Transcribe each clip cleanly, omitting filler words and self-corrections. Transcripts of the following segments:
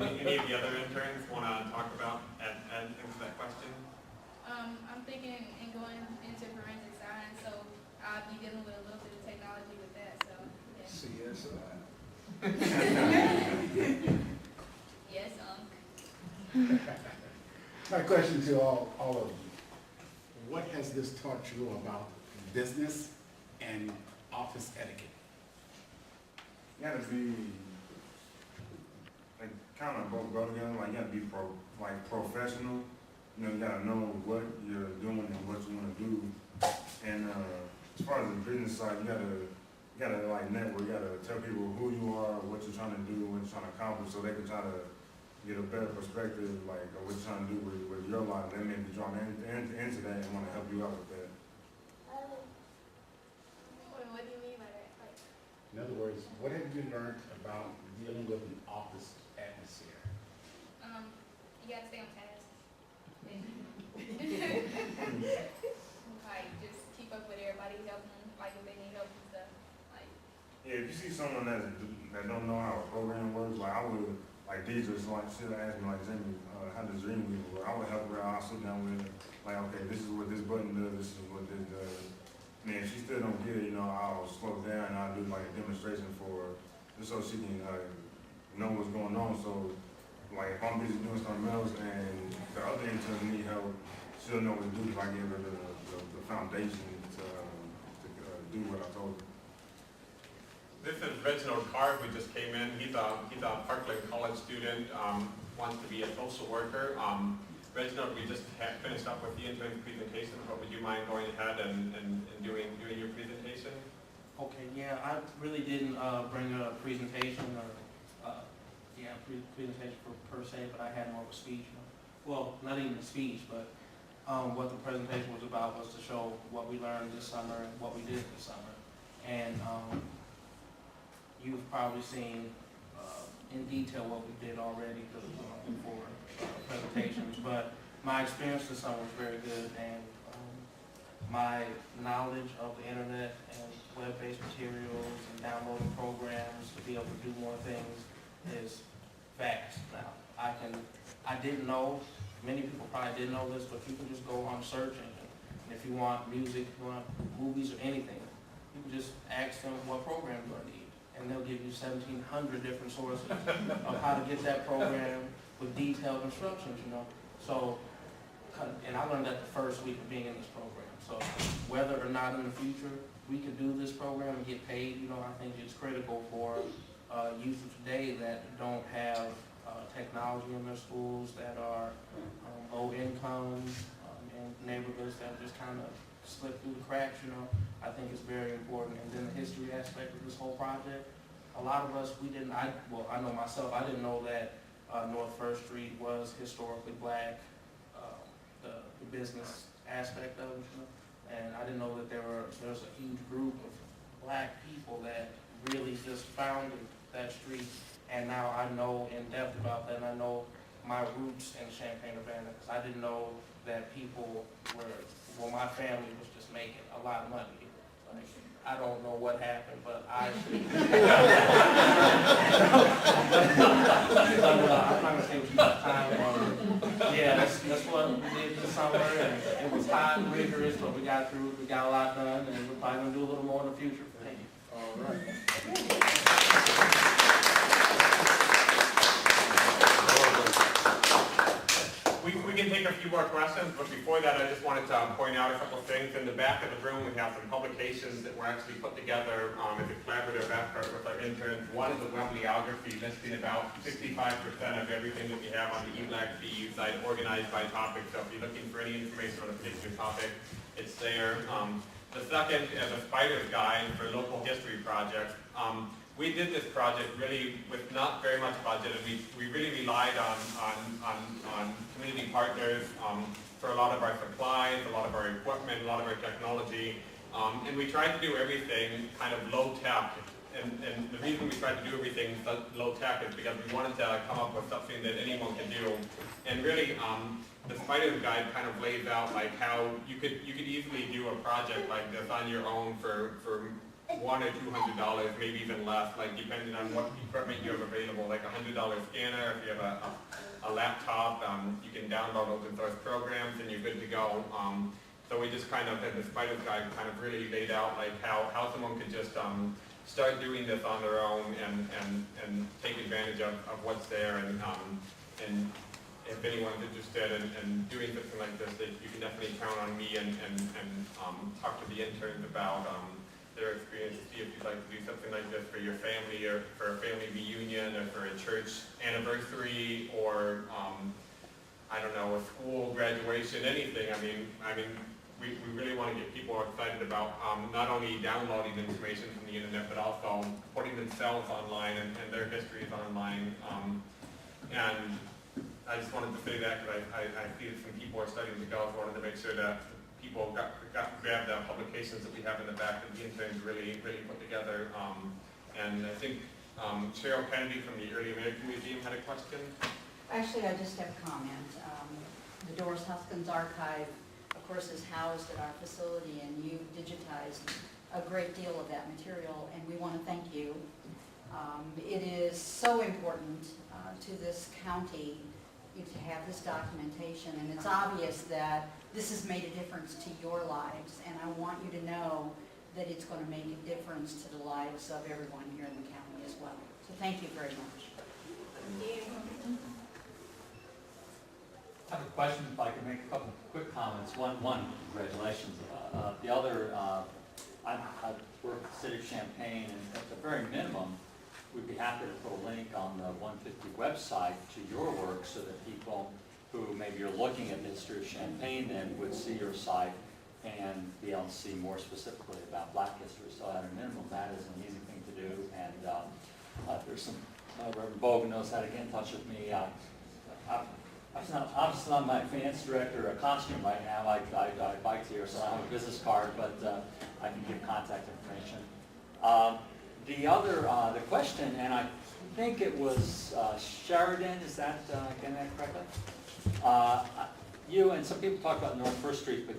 Any of the other interns want to talk about and answer that question? I'm thinking in going into forensic science, so I'll be dealing with a little bit of technology with that. So yeah. CSI. Yes, My question to all of you. What has this taught you about business and office etiquette? You gotta be, like, kind of both go together. Like, you gotta be professional. You know, you gotta know what you're doing and what you want to do. And as far as the business side, you gotta like network. You gotta tell people who you are, what you're trying to do, what you're trying to accomplish, so they can try to get a better perspective, like of what you're trying to do with your life. They may be drawn into that and want to help you out with that. What do you mean by that? Like, In other words, what have you learned about dealing with an office atmosphere? you gotta stay on task. Like, just keep up with everybody, help them, like if they need help and stuff. Like, Yeah, if you see someone that don't know how a program works, like I would, like Deidre, so like she'll ask me like, Jaime, how does Dreamweaver work? I would help her out. I'll sit down with her, like, okay, this is what this button does, this is what this does. And if she still don't get it, you know, I'll slow down and I'll do like a demonstration for her, just so she can know what's going on. So, like, if I'm busy doing something else and the other interns need help, she'll know what to do if I give her the foundation to do what I told her. This is Reginald Carr, who just came in. He's a Parkland College student, wants to be a social worker. Reginald, we just finished up with the intern presentation, but would you mind going ahead and doing your presentation? Okay, yeah, I really didn't bring a presentation or presentation per se, but I had more of a speech. Well, not even a speech, but what the presentation was about was to show what we learned this summer and what we did this summer. And you've probably seen in detail what we did already before presentations, but my experience this summer was very good, and my knowledge of the internet and web-based materials and downloading programs to be able to do more things is vast now. I didn't know, many people probably didn't know this, but you can just go on search engine, and if you want music, if you want movies or anything, you can just ask them what program you need, and they'll give you 1,700 different sources of how to get that program with detailed instructions, you know. So, and I learned that the first week of being in this program. So whether or not in the future we can do this program and get paid, you know, I think it's critical for youth of today that don't have technology in their schools, that are low income, in neighborhoods that just kind of slip through the cracks, you know. I think it's very important. And then the history aspect of this whole project, a lot of us, I know myself, I didn't know that North First Street was historically black, the business aspect of it, you know? And I didn't know that there's a huge group of black people that really just founded that street, and now I know in depth about that, and I know my roots in Champaign-Urbana, because I didn't know that people my family was just making a lot of money. Like, I don't know what happened, but I'm not going to say too much time on it. Yeah, that's what we did this summer, and it was hot and rigorous, but we got through it, we got a lot done, and we're probably going to do a little more in the future. Thank you. All right. We can take a few more questions, but before that, I just wanted to point out a couple of things. In the back of the room, we have some publications that were actually put together as a collaborative effort with our interns. One is a bibliography listing about 65% of everything that we have on the eBlackCU site, organized by topic. So if you're looking for any information on a particular topic, it's there. The second is a spider's guide for local history projects. We did this project really with not very much budget, and we really relied on community partners for a lot of our supplies, a lot of our equipment, a lot of our technology, and we tried to do everything kind of low tech. And the reason we tried to do everything low tech is because we wanted to come up with something that anyone can do. And really, the spider's guide kind of lays out like how you could easily do a project like this on your own for $100 or $200, maybe even less, like depending on what equipment you have available, like $100 scanner. If you have a laptop, you can download open source programs and you're good to go. So we just kind of, in the Spider's Guide, kind of really laid out like how someone could just start doing this on their own and take advantage of what's there. And if anyone's interested in doing something like this, you can definitely count on me and talk to the interns about their experience to see if you'd like to do something like this for your family or for a family reunion or for a church anniversary or I don't know, a school graduation, anything. I mean, we really want to get people excited about not only downloading information from the internet, but also putting themselves online and their histories online. And I just wanted to say that because I see that some people are starting to go. So I wanted to make sure that people grab the publications that we have in the back that the interns really put together. And I think Cheryl Kennedy from the Early American Museum had a question. Actually, I just have a comment. The Doris Huskins Archive, of course, is housed at our facility, and you digitized a great deal of that material, and we want to thank you. It is so important to this county to have this documentation, and it's obvious that this has made a difference to your lives, and I want you to know that it's going to make a difference to the lives of everyone here in the county as well. So thank you very much. Thank you. I have a question, if I could make a couple quick comments. One, congratulations. The other, I've worked at the City of Champaign, and at the very minimum, we'd be happy to put a link on the 150 website to your work so that people who maybe are looking at the history of Champaign then would see your site and be able to see more specifically about Black history. So at a minimum, that is an easy thing to do. And there's some, Reverend Bogan knows how to get in touch with me. I'm obviously not my finance director or costume right now. I bike here, so I have a business card, but I can give contact information. The other, the question, and I think it was Sherodyn, is that, getting that correctly? You and some people talk about North First Street, but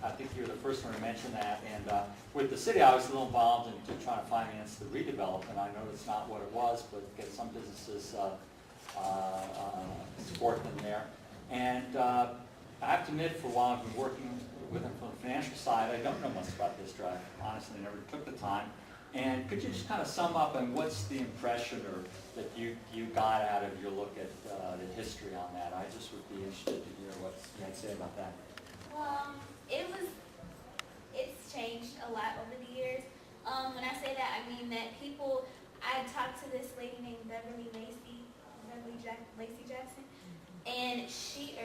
I think you were the first one to mention that. And with the city, I was a little involved in trying to finance the redevelopment. I know it's not what it was, but get some businesses support them there. And I have to admit, for a while I've been working with them from the financial side, I don't know much about history. I honestly never took the time. And could you just kind of sum up and what's the impression or that you got out of your look at the history on that? I just would be interested to hear what you had to say about that. Well, it's changed a lot over the years. When I say that, I mean that people, I talked to this lady named Beverly Jackson, and she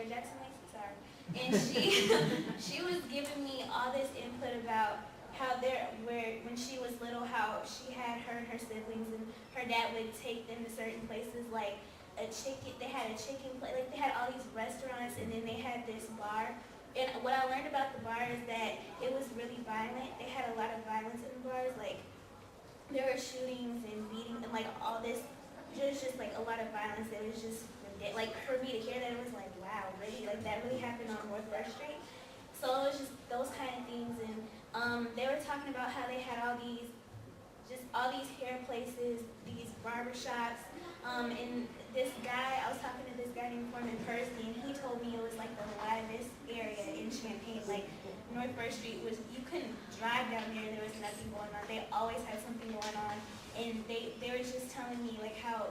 was giving me all this input about how when she was little, how she had her and her siblings, and her dad would take them to certain places like they had a chicken place, like they had all these restaurants, and then they had this bar. And what I learned about the bar is that it was really violent. They had a lot of violence in the bars, like there were shootings and beating and like all this. It was just like a lot of violence. It was just like for me to hear that, it was like, wow, really? Like that really happened on North First Street. So it was just those kind of things. And they were talking about how they had all these hair places, these barber shops. And this guy, I was talking to this guy named Foreman Percy, and he told me it was like the livest area in Champaign. Like North First Street was, you couldn't drive down there, there was nothing going on. They always had something going on. And they were just telling me like how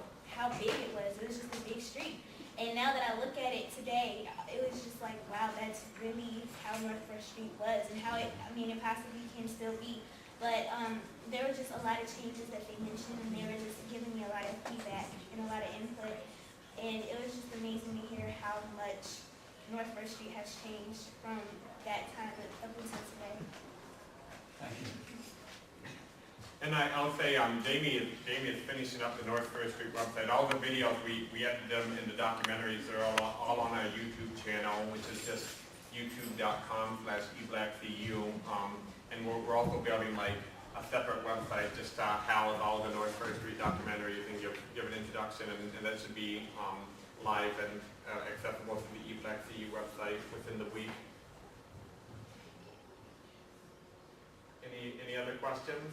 big it was. It was just a big street. And now that I look at it today, it was just like, wow, that's really how North First Street was and how it possibly can still be. But there were just a lot of changes that they mentioned, and they were just giving me a lot of feedback and a lot of input. And it was just amazing to hear how much North First Street has changed from that time up until today. Thank you. And I'll say, Jaime is finishing up the North First Street website. All the videos, we edited them in the documentaries. They're all on our YouTube channel, which is just youtube.com/eBlackCU. And we're also building like a separate website just to house all the North First Street documentaries and give an introduction, and that should be live and accessible to the eBlackCU website within the week. Any other questions?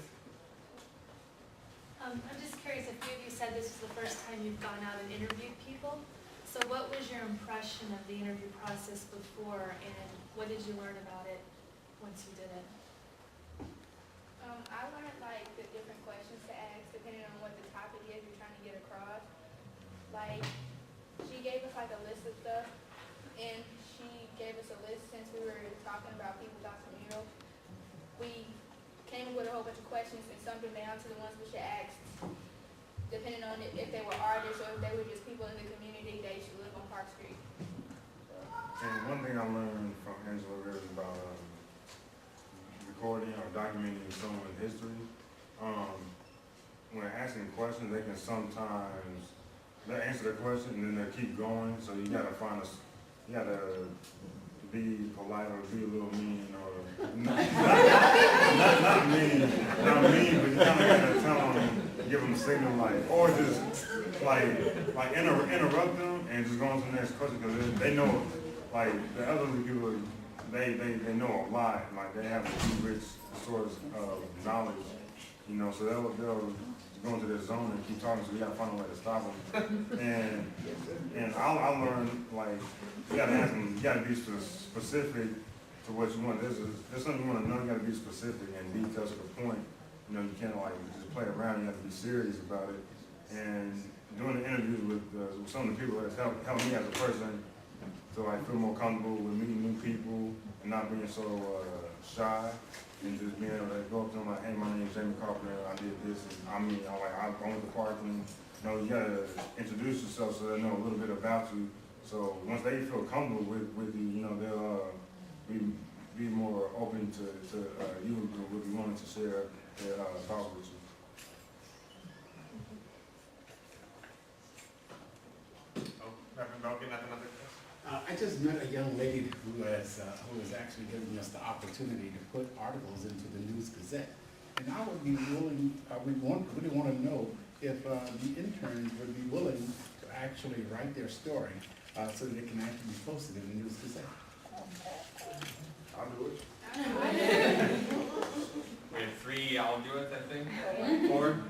I'm just curious, a few of you said this is the first time you've gone out and interviewed people. So what was your impression of the interview process before, and what did you learn about it once you did it? I learned like the different questions to ask depending on what the topic is you're trying to get across. Like, she gave us like a list of stuff, and she gave us a list since we were talking about people's murals. We came up with a whole bunch of questions and summed them down to the ones we should ask, depending on if they were artists or if they were just people in the community they should live on Park Street. And one thing I learned from Angela is about recording or documenting someone's history. When asking questions, they can sometimes they answer the question and then they keep going. So you gotta you gotta be polite or be a little mean or not mean, but you kind of gotta tell them, give them a signal like, or just like interrupt them and just go on to the next question because they know, like the elderly people, they know a lot, like they have a rich source of knowledge, you know, so they'll go into their zone and keep talking, so we gotta find a way to stop them. And I learned, like, you gotta ask them, you gotta be specific to what you want. There's something you wanna know, you gotta be specific and detailed to the point. You know, you can't like just play around, you have to be serious about it. And doing the interviews with some of the people that's helped me as a person to like feel more comfortable with meeting new people and not being so shy. And just being able to go up to them like, hey, my name is Jaime Carpenter, I did this, and I went to Park, and you know, you gotta introduce yourself so they know a little bit about you. So once they feel comfortable with you, you know, they'll be more open to you and will be willing to share their thoughts with you. Oh, Reverend Bogan, that's another question. I just met a young lady who is actually giving us the opportunity to put articles into the News Gazette. And I would be willing, really want to know if the interns would be willing to actually write their story so that it can actually be posted in the News Gazette. I'll do it. We have 3 I'll do it, I think. 4.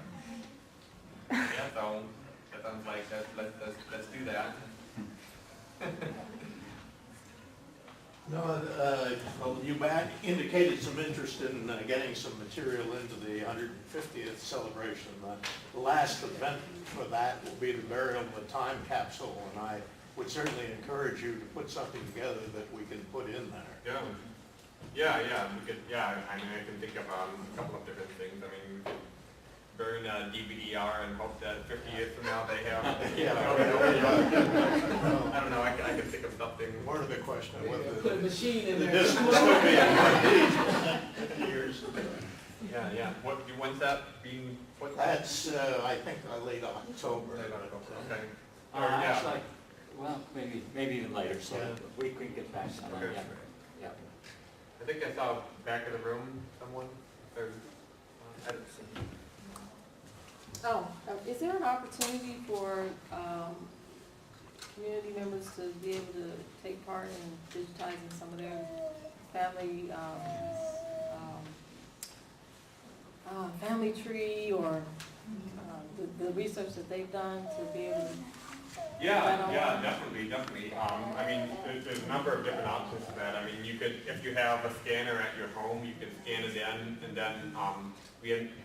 Yeah, so that sounds like let's do that. No, well, you indicated some interest in getting some material into the 150th celebration. The last event for that will be the burial of a time capsule, and I would certainly encourage you to put something together that we can put in there. Yeah, we could. Yeah, I mean, I can think of a couple of different things. I mean, we could burn a DVD-R and hope that 50 years from now they have. I don't know. I can think of something. One of the questions whether Put a machine in the there. distance could be in one of these years. Yeah. When's that being put? That's I think late October. Okay. Actually, well, maybe even later, so Yeah. we can get back to that. Okay. Yeah. I think I saw back of the room someone. Is there an opportunity for community members to be able to take part in digitizing some of their family family tree or the research that they've done to be able to? Yeah, definitely. I mean, there's a number of different options to that. I mean, you could, if you have a scanner at your home, you can scan it in, and then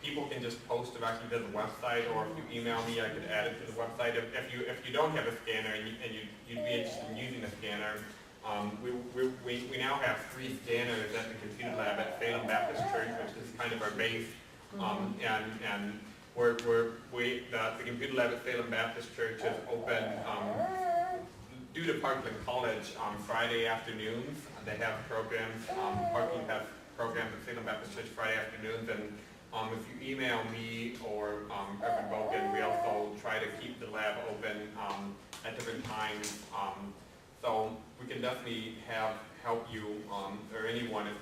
people can just post directly to the website, or if you email me, I could add it to the website. If you don't have a scanner and you'd be interested in using a scanner, we now have 3 scanners at the computer lab at Salem Baptist Church, which is kind of our base, and the computer lab at Salem Baptist Church is open due to Parkland College on Friday afternoons. They have programs. Parkland has programs at Salem Baptist Church Friday afternoons, and if you email me or Reverend Bogan, we also try to keep the lab open at different times. So we can definitely help you or anyone who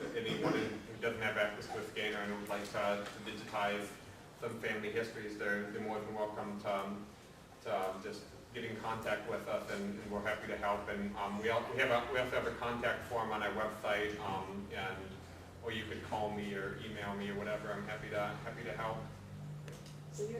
doesn't have access to a scanner and would like to digitize some family histories. They're more than welcome to just get in contact with us, and we're happy to help. And we also have a contact form on our website, and or you could call me or email me or whatever. I'm happy to help.